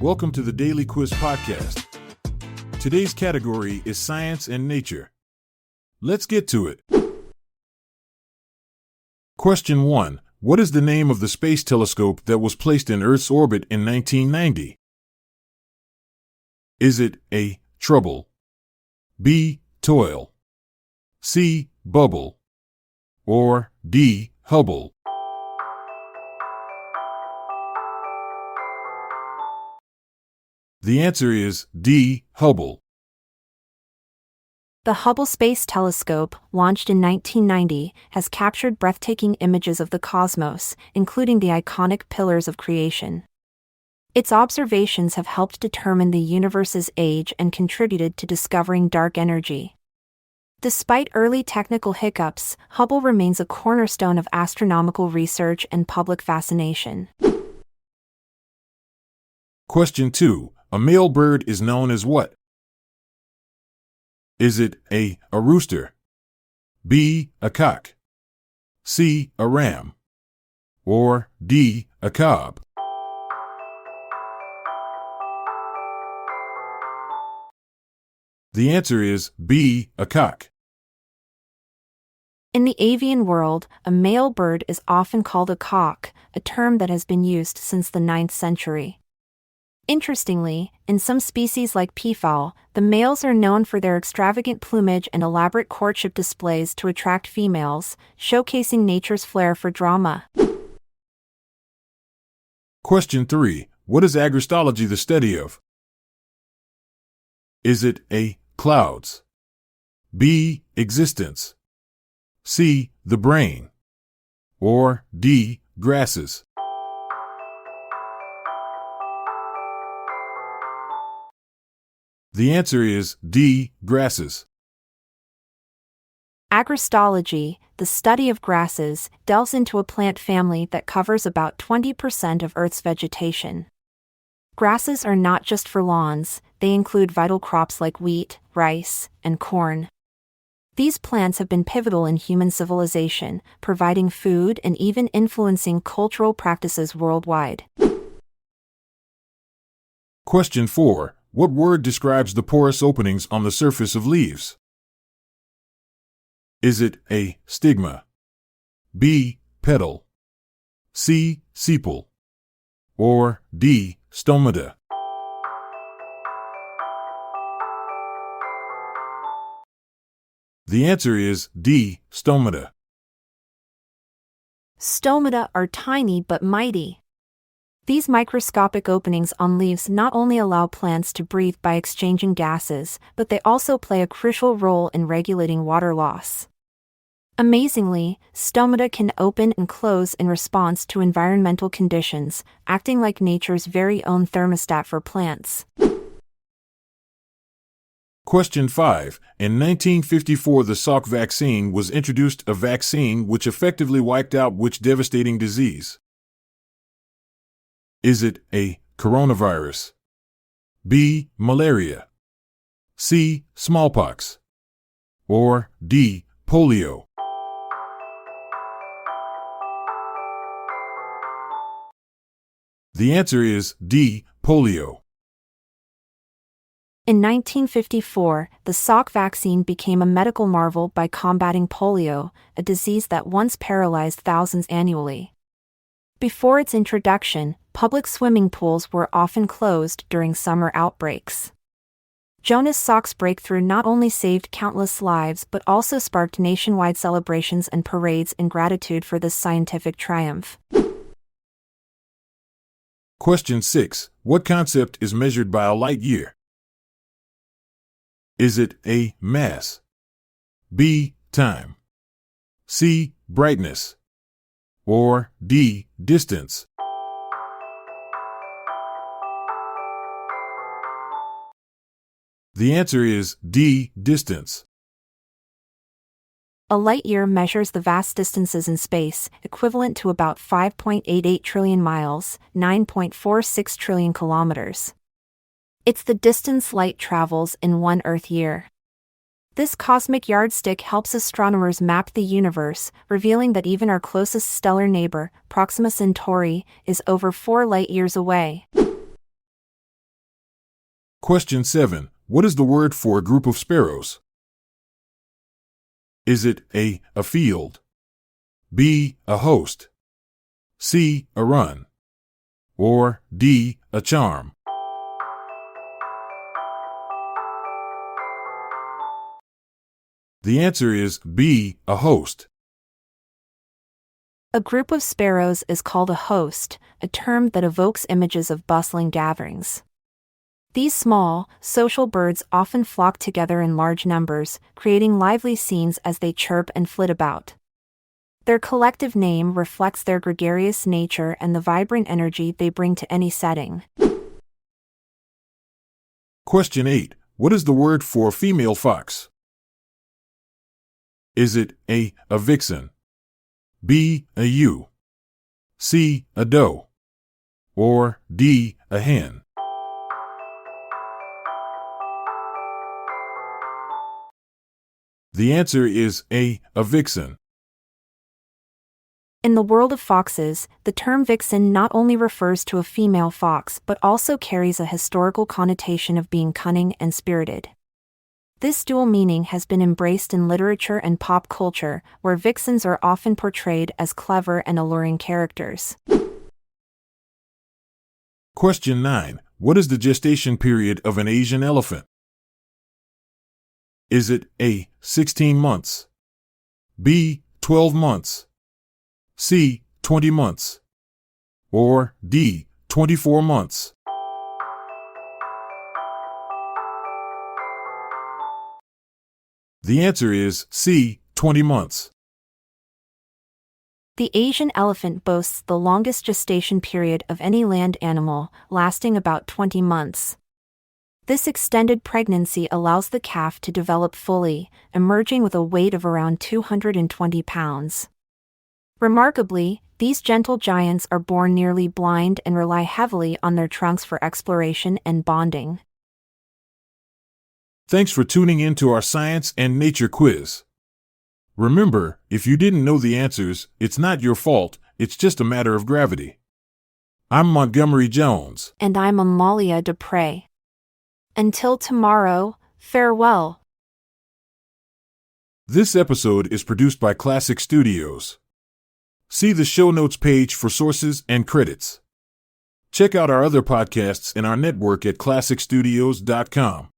Welcome to the Daily Quiz Podcast. Today's category is Science and Nature. Let's get to it. Question 1. What is the name of the space telescope that was placed in Earth's orbit in 1990? Is it A. Trouble, B. Toil, C. Bubble, or D. Hubble? The answer is D. Hubble. The Hubble Space Telescope, launched in 1990, has captured breathtaking images of the cosmos, including the iconic pillars of creation. Its observations have helped determine the universe's age and contributed to discovering dark energy. Despite early technical hiccups, Hubble remains a cornerstone of astronomical research and public fascination. Question 2. A male bird is known as what? Is it A. rooster, B. a cock, C. a ram, or D. a cob? The answer is B. a cock. In the avian world, a male bird is often called a cock, a term that has been used since the 9th century. Interestingly, in some species like peafowl, the males are known for their extravagant plumage and elaborate courtship displays to attract females, showcasing nature's flair for drama. Question 3. What is agrostology the study of? Is it A. Clouds, B. Existence, C. The brain, or D. Grasses? The answer is D. Grasses. Agrostology, the study of grasses, delves into a plant family that covers about 20% of Earth's vegetation. Grasses are not just for lawns, they include vital crops like wheat, rice, and corn. These plants have been pivotal in human civilization, providing food and even influencing cultural practices worldwide. Question 4. What word describes the porous openings on the surface of leaves? Is it A. Stigma, B. Petal, C. Sepal, or D. Stomata? The answer is D. Stomata. Stomata are tiny but mighty. These microscopic openings on leaves not only allow plants to breathe by exchanging gases, but they also play a crucial role in regulating water loss. Amazingly, stomata can open and close in response to environmental conditions, acting like nature's very own thermostat for plants. Question 5. In 1954, the Salk vaccine was introduced, a vaccine which effectively wiped out which devastating disease? Is it A. Coronavirus, B. Malaria, C. Smallpox, or D. Polio? The answer is D. Polio. In 1954, the Salk vaccine became a medical marvel by combating polio, a disease that once paralyzed thousands annually. Before its introduction, public swimming pools were often closed during summer outbreaks. Jonas Salk's breakthrough not only saved countless lives but also sparked nationwide celebrations and parades in gratitude for this scientific triumph. Question 6. What concept is measured by a light year? Is it A. Mass, B. Time, C. Brightness, or D. Distance? The answer is D. Distance. A light year measures the vast distances in space, equivalent to about 5.88 trillion miles, 9.46 trillion kilometers. It's the distance light travels in one Earth year. This cosmic yardstick helps astronomers map the universe, revealing that even our closest stellar neighbor, Proxima Centauri, is over 4 light-years away. Question 7. What is the word for a group of sparrows? Is it A, a field, B, a host, C, a run, or D, a charm? The answer is B, a host. A group of sparrows is called a host, a term that evokes images of bustling gatherings. These small, social birds often flock together in large numbers, creating lively scenes as they chirp and flit about. Their collective name reflects their gregarious nature and the vibrant energy they bring to any setting. Question 8. What is the word for a female fox? Is it A, a vixen, B, a ewe, C, a doe, or D, a hen? The answer is A, a vixen. In the world of foxes, the term vixen not only refers to a female fox but also carries a historical connotation of being cunning and spirited. This dual meaning has been embraced in literature and pop culture, where vixens are often portrayed as clever and alluring characters. Question 9. What is the gestation period of an Asian elephant? Is it A, 16 months, B, 12 months, C, 20 months, or D, 24 months? The answer is C, 20 months. The Asian elephant boasts the longest gestation period of any land animal, lasting about 20 months. This extended pregnancy allows the calf to develop fully, emerging with a weight of around 220 pounds. Remarkably, these gentle giants are born nearly blind and rely heavily on their trunks for exploration and bonding. Thanks for tuning in to our science and nature quiz. Remember, if you didn't know the answers, it's not your fault, it's just a matter of gravity. I'm Montgomery Jones. And I'm Amalia Dupre. Until tomorrow, farewell. This episode is produced by Classic Studios. See the show notes page for sources and credits. Check out our other podcasts in our network at classicstudios.com.